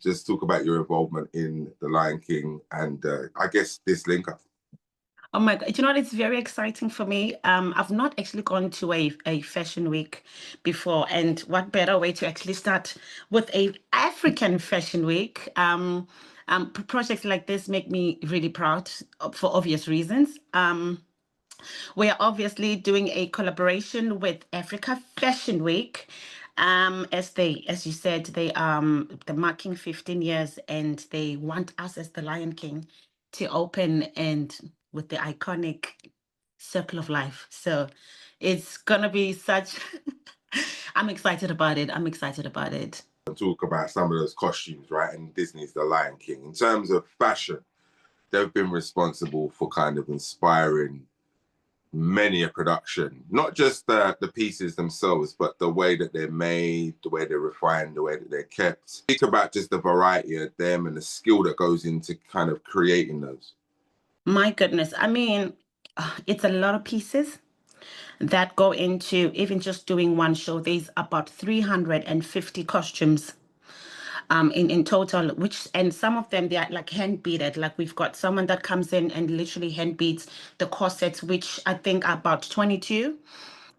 just talk about your involvement in The Lion King and I guess this link up. Oh my God, you know what? It's very exciting for me. I've not actually gone to a fashion week before, and what better way to actually start with a African fashion week? Projects like this make me really proud for obvious reasons. We are obviously doing a collaboration with Africa Fashion Week. As you said, they're marking 15 years, and they want us as the Lion King to open and with the iconic Circle of Life. So it's gonna be such. I'm excited about it. I'm excited about it. Talk about some of those costumes, right? And Disney's The Lion King. In terms of fashion, they've been responsible for kind of inspiring many a production, not just the pieces themselves, but the way that they're made, the way they're refined, the way that they're kept. Speak about just the variety of them and the skill that goes into kind of creating those. My goodness, I mean, it's a lot of pieces that go into even just doing one show. There's about 350 costumes in total, and some of them, they are like hand beaded. Like we've got someone that comes in and literally hand beads the corsets, which I think are about 22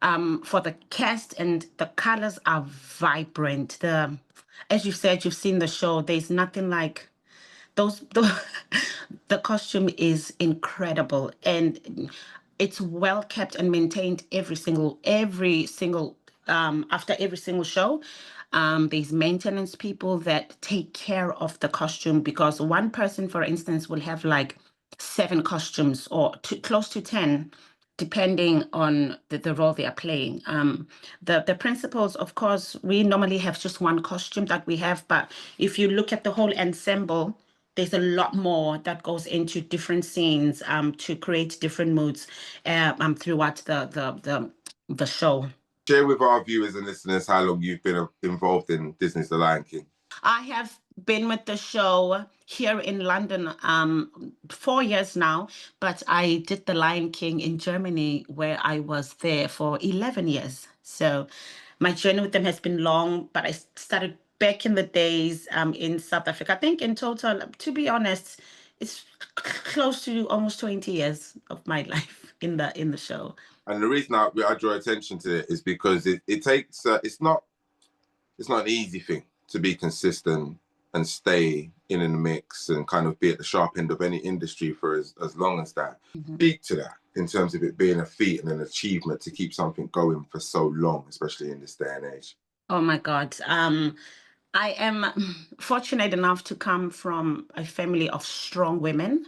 for the cast, and the colors are vibrant. As you said, you've seen the show, there's nothing like those. The costume is incredible, and it's well kept and maintained every single after every single show. There's maintenance people that take care of the costume, because one person, for instance, will have like 7 costumes or close to 10, depending on the role they are playing. The principals, of course, we normally have just one costume that we have, but if you look at the whole ensemble, there's a lot more that goes into different scenes to create different moods throughout the show. Share with our viewers and listeners how long you've been involved in Disney's The Lion King. I have been with the show here in London 4 years now, but I did The Lion King in Germany, where I was there for 11 years. So my journey with them has been long, but I started back in the days in South Africa. I think in total, to be honest, it's close to almost 20 years of my life in the show. And the reason I draw attention to it is because it takes, it's not an easy thing to be consistent and stay in the mix and kind of be at the sharp end of any industry for as long as that. Mm-hmm. Speak to that in terms of it being a feat and an achievement to keep something going for so long, especially in this day and age. Oh my God. I am fortunate enough to come from a family of strong women.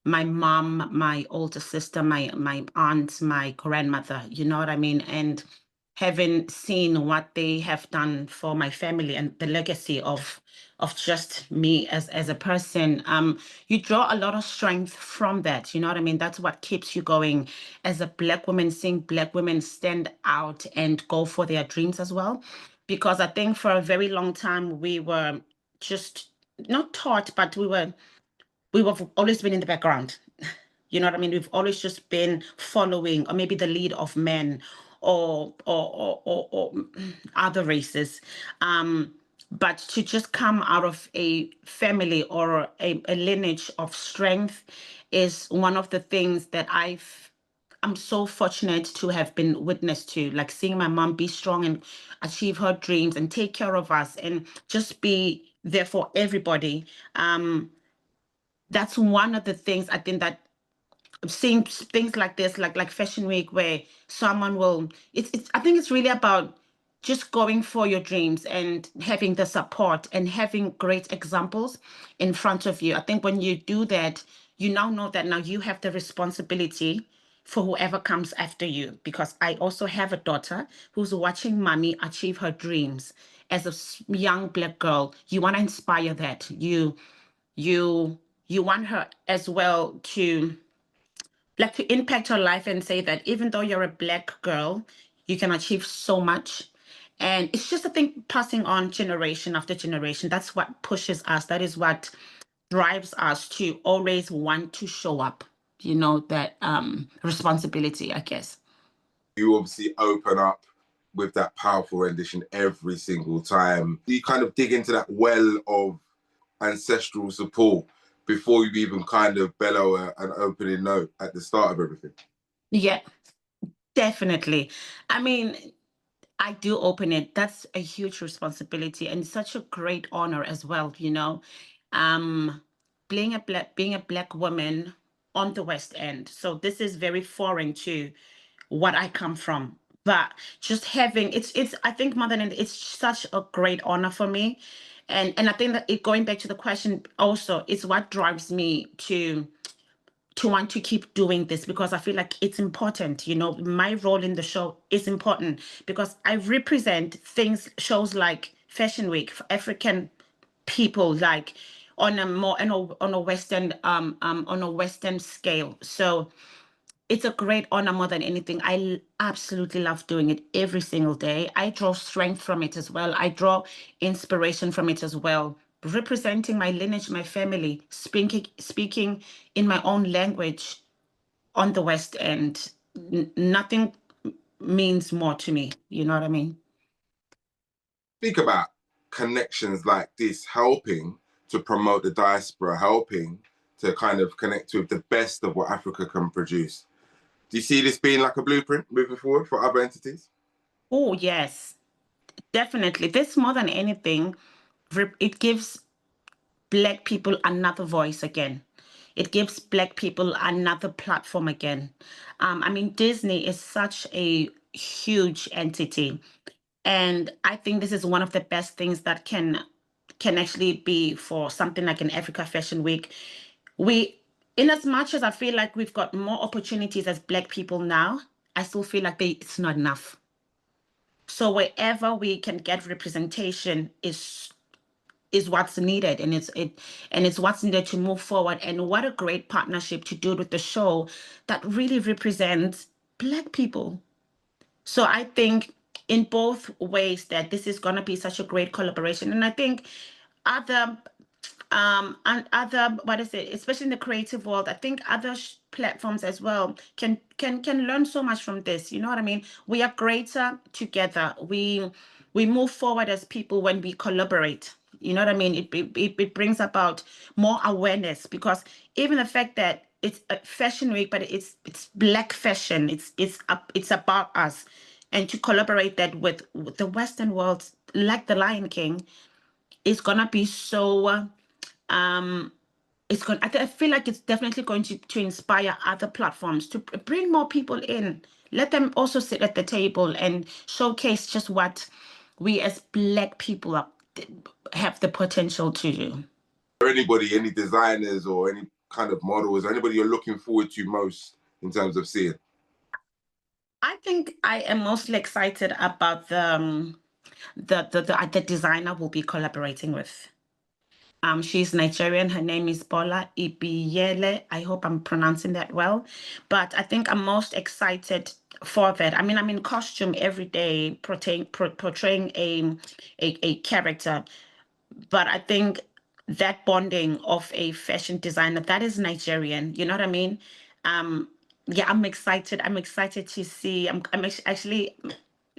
My mom, my older sister, my aunt, my grandmother, you know what I mean? And having seen what they have done for my family and the legacy of just me as a person, you draw a lot of strength from that. You know what I mean? That's what keeps you going as a Black woman, seeing Black women stand out and go for their dreams as well. Because I think for a very long time, we were just not taught, but we've always been in the background. You know what I mean? We've always just been following, or maybe the lead of men or other races. But to just come out of a family or a lineage of strength is one of the things that I'm so fortunate to have been witness to, like seeing my mom be strong and achieve her dreams and take care of us and just be there for everybody. That's one of the things I think that seeing things like this, like Fashion Week, where someone will, I think it's really about just going for your dreams and having the support and having great examples in front of you. I think when you do that, you now know that now you have the responsibility for whoever comes after you, because I also have a daughter who's watching mommy achieve her dreams as a young Black girl. You want to inspire that. You want her as well to impact her life and say that even though you're a Black girl, you can achieve so much. And it's just, I think, passing on generation after generation. That's what pushes us. That is what drives us to always want to show up, you know, that responsibility, I guess. You obviously open up with that powerful rendition every single time. You kind of dig into that well of ancestral support before you even kind of bellow an opening note at the start of everything? Yeah, definitely. I mean, I do open it. That's a huge responsibility and such a great honor as well, you know. Um, being a black woman on the West End. So this is very foreign to what I come from. But just having it's I think more than it's such a great honor for me. And I think that it going back to the question also, it's what drives me to want to keep doing this, because I feel like it's important. You know, my role in the show is important because I represent things, shows like Fashion Week for African people, like on a more on a Western on a Western scale. So it's a great honor more than anything. Absolutely love doing it every single day. I draw strength from it as well. I draw inspiration from it as well. Representing my lineage, my family, speaking in my own language on the West End. Nothing means more to me. You know what I mean? Speak about connections like this helping to promote the diaspora, helping to kind of connect with the best of what Africa can produce. Do you see this being like a blueprint moving forward for other entities? Oh, yes, definitely. This more than anything, it gives Black people another voice again. It gives Black people another platform again. I mean, Disney is such a huge entity, and I think this is one of the best things that can actually be for something like an Africa Fashion Week. We, in as much as I feel like we've got more opportunities as Black people now, I still feel like it's not enough. So wherever we can get representation is what's needed, and it's what's needed to move forward. And what a great partnership to do it with the show that really represents Black people. So I think in both ways that this is going to be such a great collaboration. And I think other and other, what is it, especially in the creative world, I think other platforms as well can learn so much from this. You know what I mean? We are greater together. We move forward as people when we collaborate. You know what I mean? It brings about more awareness, because even the fact that it's a fashion week, but it's Black fashion. It's about us, and to collaborate that with the Western world, like the Lion King, is gonna be so it's going I feel like it's definitely going to inspire other platforms to bring more people in. Let them also sit at the table and showcase just what we as Black people have the potential to do. Or anybody, any designers or any kind of models, anybody you're looking forward to most in terms of seeing? I think I am mostly excited about the designer we'll be collaborating with. She's Nigerian. Her name is Bola Ibiyele. I hope I'm pronouncing that well. But I think I'm most excited for that. I mean, I'm in costume every day, portraying a character. But I think that bonding of a fashion designer, that is Nigerian. You know what I mean? Yeah, I'm excited. I'm excited to see. I'm actually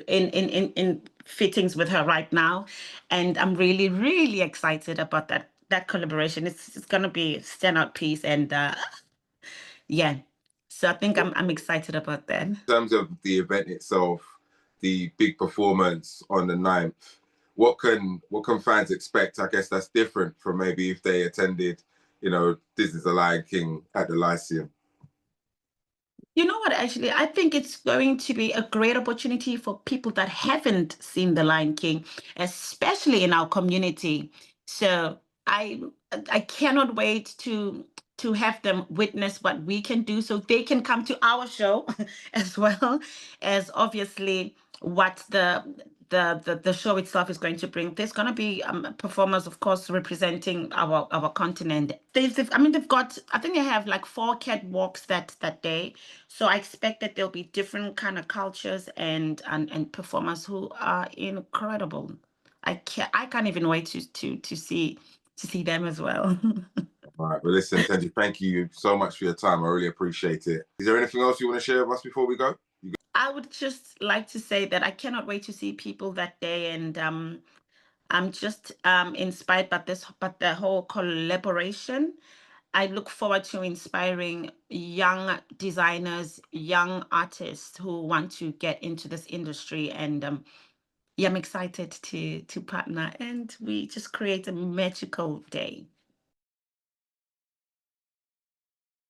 in fittings with her right now, and I'm really really excited about that collaboration. It's gonna be a standout piece, and yeah, so I think I'm excited about that. In terms of the event itself, the big performance on the 9th, what can fans expect? I guess that's different from maybe if they attended, you know, Disney's The Lion King at the Lyceum. You know what, actually, I think it's going to be a great opportunity for people that haven't seen The Lion King, especially in our community. So I cannot wait to have them witness what we can do, so they can come to our show as well as obviously what the show itself is going to bring. There's going to be performers, of course, representing our continent. I mean, they've got, I think they have like 4 catwalks that day. So I expect that there'll be different kind of cultures and performers who are incredible. I can't even wait to see them as well. All right, well, listen, Thenji, thank you so much for your time. I really appreciate it. Is there anything else you want to share with us before we go? I would just like to say that I cannot wait to see people that day, and I'm just inspired by this, but the whole collaboration. I look forward to inspiring young designers, young artists who want to get into this industry, and yeah, I'm excited to partner, and we just create a magical day.